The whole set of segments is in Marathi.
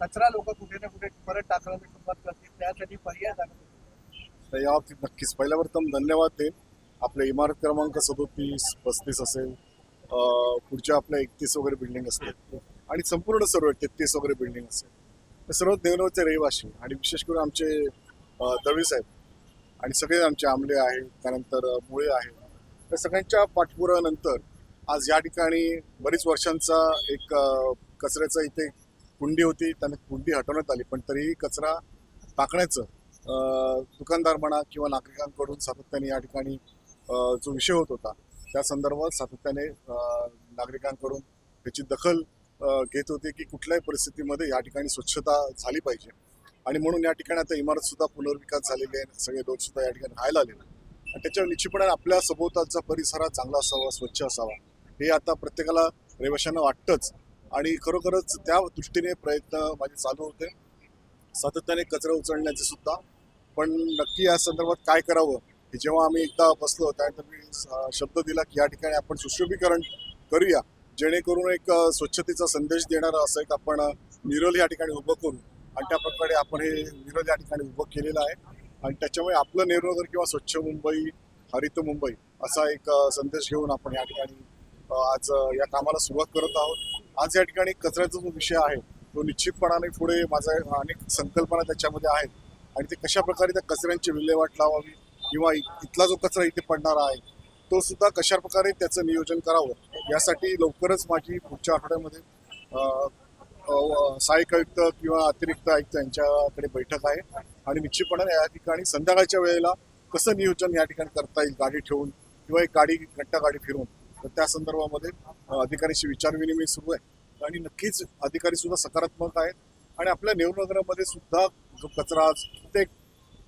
कचरा लोक कुठे ना कुठे परत टाकायला सुरुवात करतील, त्यासाठी पर्याय जागा. तर या बाबतीत नक्कीच पहिल्या प्रथम धन्यवाद देईन. आपले इमारत क्रमांक 37-35 असेल, पुढच्या आपल्या 31 वगैरे बिल्डिंग असतील आणि संपूर्ण सर्व 33 वगैरे बिल्डिंग असेल, ते सर्व देवनवरचे रहिवासी आणि विशेष करून आमचे दळवी साहेब आणि सगळे आमचे आमले आहेत, त्यानंतर मुळे आहेत, त्या सगळ्यांच्या पाठपुराव्यानंतर आज या ठिकाणी बरीच वर्षांचा एक कचऱ्याचा इथे कुंडी होती, त्याने कुंडी हटवण्यात आली, पण तरीही कचरा टाकण्याचं दुकानदार म्हणा किंवा नागरिकांकडून सातत्याने या ठिकाणी जो विषय होत होता त्या संदर्भात सातत्याने नागरिकांकडून त्याची दखल घेत होते की कुठल्याही परिस्थितीमध्ये या ठिकाणी स्वच्छता झाली पाहिजे. आणि म्हणून या ठिकाणी आता इमारत सुद्धा पुनर्विकास झालेली आहे, सगळे लोक सुद्धा या ठिकाणी राहायला आलेले आणि त्याच्यावर निश्चितपणे आपल्या सभोवतालचा परिसर चांगला असावा, स्वच्छ असावा, हे आता प्रत्येकाला रहिवाशांना वाटतंच. आणि खरोखरच त्या दृष्टीने प्रयत्न माझे चालू होते सातत्याने कचरा उचलण्याचे सुद्धा. पण नक्की या संदर्भात काय करावं हे जेव्हा आम्ही एकदा बसलो त्यानंतर मी शब्द दिला की या ठिकाणी आपण सुशोभीकरण करूया, जेणेकरून एक स्वच्छतेचा संदेश देणारा असं एक आपण म्युरल या ठिकाणी उभं करू. आणि त्या प्रकारे आपण हे म्युरल या ठिकाणी उभं केलेलं आहे आणि त्याच्यामुळे आपलं नेहरू नगर किंवा स्वच्छ मुंबई, हरित मुंबई असा एक संदेश घेऊन आपण या ठिकाणी आज या कामाला सुरुवात करत आहोत. आज या ठिकाणी कचऱ्याचा जो विषय आहे तो निश्चितपणाने पुढे माझा अनेक संकल्पना त्याच्यामध्ये आहेत आणि ते कशा प्रकारे त्या कचऱ्यांची विल्हेवाट लावावी किंवा इथला जो कचरा इथे पडणारा आहे तो सुद्धा कशा प्रकारे त्याचं नियोजन करावं यासाठी लवकरच माझी पुढच्या आठवड्यामध्ये सहाय्यक आयुक्त किंवा अतिरिक्त आयुक्त यांच्याकडे बैठक आहे आणि निश्चितपणे या ठिकाणी संध्याकाळच्या वेळेला कसं नियोजन या ठिकाणी करता येईल गाडी ठेवून किंवा एक घंटा गाडी फिरून, तर त्या संदर्भामध्ये अधिकाऱ्यांशी विचारविनिमय सुरू आहे आणि नक्कीच अधिकारी सुद्धा सकारात्मक आहेत. आणि आपल्या नेहरू नगरामध्ये सुद्धा जो कचरा कित्येक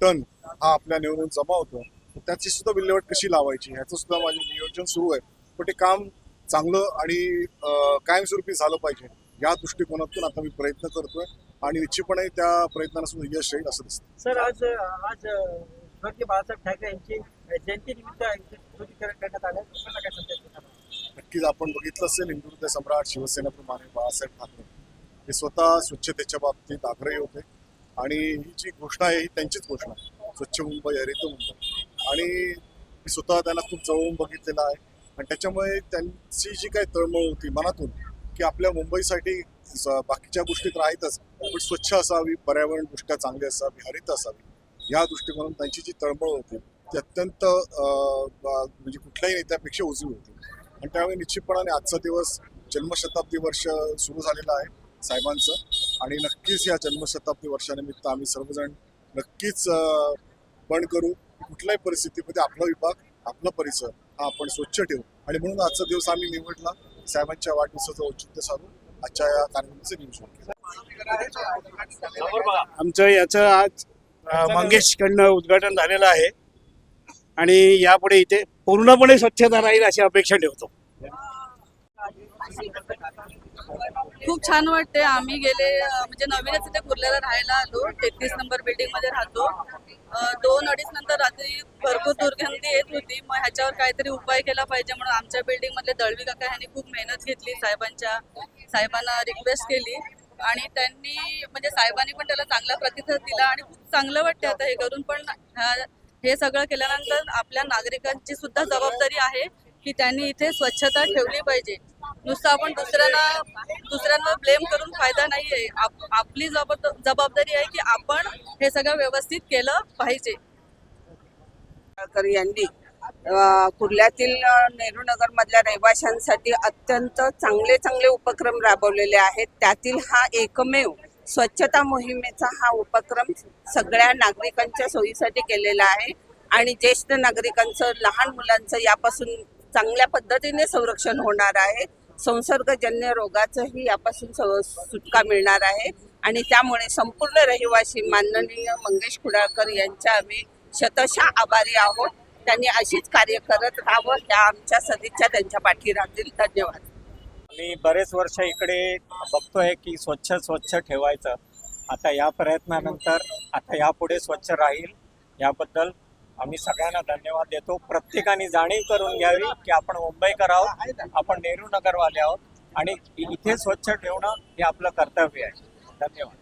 टन हा आपल्या नेहरून जमा होतो त्याची सुद्धा विल्हेवाट कशी लावायची ह्याचं सुद्धा माझे नियोजन सुरू आहे. पण ते काम चांगलं आणि कायमस्वरूपी झालं पाहिजे या दृष्टिकोनातून आता मी प्रयत्न करतोय आणि निश्चितपणे त्या प्रयत्नाला सुद्धा यश येईल असं दिसतं. सर, आज स्वर्गीय बाळासाहेब ठाकरे यांची जयंतीनिमित्त सुशोभीकरण करण्यात आलं, काय संदेश? नक्कीच आपण बघितलं असेल हिंदुहृदय सम्राट शिवसेना प्रमुख बाळासाहेब ठाकरे हे स्वतः स्वच्छतेच्या बाबतीत आग्रही होते आणि ही जी घोषणा आहे ही त्यांचीच घोषणा, स्वच्छ मुंबई, हरित मुंबई, आणि मी स्वतः त्यांना खूप जवळून बघितलेलं आहे आणि त्याच्यामुळे त्यांची जी काही तळमळ होती मनातून की आपल्या मुंबईसाठी बाकीच्या गोष्टीत राहतच पण स्वच्छ असावी, पर्यावरण दृष्ट्या चांगली असावी, हरित असावी, या दृष्टिकोनातून त्यांची जी तळमळ होती ती अत्यंत म्हणजे कुठल्याही नेत्यापेक्षा उजवी होती. आणि त्यावेळी निश्चितपणाने आजचा दिवस जन्मशताब्दी वर्ष सुरू झालेला आहे साहेबांचं आणि नक्कीच या जन्मशताब्दी वर्षानिमित्त आम्ही सर्वजण नक्कीच पण करू की कुठल्याही परिस्थितीमध्ये आपला विभाग, आपला परिसर हा आपण स्वच्छ ठेवू. आणि म्हणून आजचा दिवस आम्ही निवडला, साहेबांच्या वाढदिवसाचं औचित्य साधून आजच्या या कार्यक्रमाचं नियोजन केलं. आमचं याचं आज मंगेशकडनं उद्घाटन झालेलं आहे आणि यापुढे इथे पूर्णपणे स्वच्छता राहील अशी अपेक्षा ठेवतो. खूप छान वाटते. आम्ही गेले म्हणजे नवीनच इथे कुर्ल्याला राहायला आलो, 33 नंबर बिल्डिंग मध्ये राहतो. 2-2:30 नंतर रात्री भरपूर दुर्गंधी येत होती. मग ह्याच्यावर काहीतरी उपाय केला पाहिजे म्हणून आमच्या बिल्डिंग मधले दळवी काका यांनी खूप मेहनत घेतली, साहेबांना रिक्वेस्ट केली आणि त्यांनी म्हणजे साहेबांनी पण त्याला चांगला प्रतिसाद दिला आणि खूप चांगलं वाटते आता हे करून. पण हे सगळं केल्यानंतर आपल्या नागरिकांची सुद्धा जबाबदारी आहे की त्यांनी इथे स्वच्छता ठेवली पाहिजे. नुसतं आपण दुसऱ्यांवर ब्लेम करून फायदा नाहीये. आपली जबाबदारी आहे की आपण हे सगळं व्यवस्थित केलं पाहिजे. यांनी कुर्ल्यातील नेहरू नगर मधल्या रहिवाशांसाठी अत्यंत चांगले उपक्रम राबवलेले आहेत. त्यातील हा एकमेव स्वच्छता मोहिमेचा हा उपक्रम सगळ्या नागरिकांच्या सोयीसाठी केलेला आहे आणि ज्येष्ठ नागरिकांचं, लहान मुलांचं यापासून चांगल्या पद्धतीने संरक्षण होणार आहे. संसर्गजन्य रोगाचंही यापासून सुटका मिळणार आहे आणि त्यामुळे संपूर्ण रहिवासी माननीय मंगेश खुडाळकर यांच्या आम्ही शतशः आभारी आहोत. त्यांनी अशीच कार्य करत राहावं ह्या आमच्या सदिच्छा त्यांच्या पाठी राहतील. धन्यवाद. मी बरेच वर्ष इकडे बघतोय की स्वच्छ ठेवायचं. आता या प्रयत्नानंतर आता यापुढे स्वच्छ राहील याबद्दल आम्ही सगळ्यांना धन्यवाद देतो. प्रत्येकाने जाणीव करून घ्यावी की आपण मुंबईकर आहोत, आपण नेहरू नगरवाले आहोत आणि इथे स्वच्छ ठेवणं हे आपलं कर्तव्य आहे. धन्यवाद.